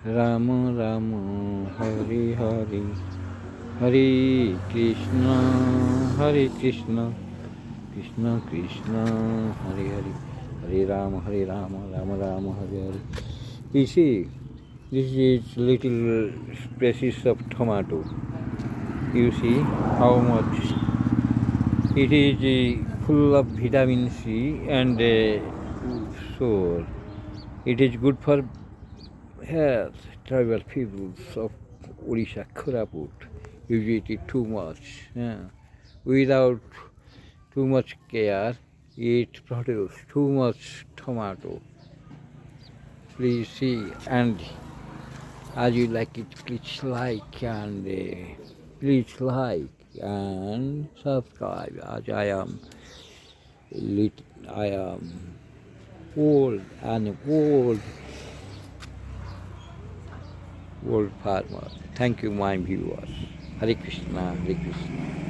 Rama Rama, Hari Hari, Hare Krishna, Hare Krishna, Krishna Krishna, Hare Hare, Hare Rama, Rama Rama, Hare Hare. You see, this is little species of tomato. You see how much it is full of vitamin C and so it is good for health. Tribal peoples of Odisha, Koraput, use it too much. Without too much care, it produces too much tomato. Please see, and as you like it, please like and subscribe. As I am old and old farmer. Thank you, my viewers. Hare Krishna, Hare Krishna.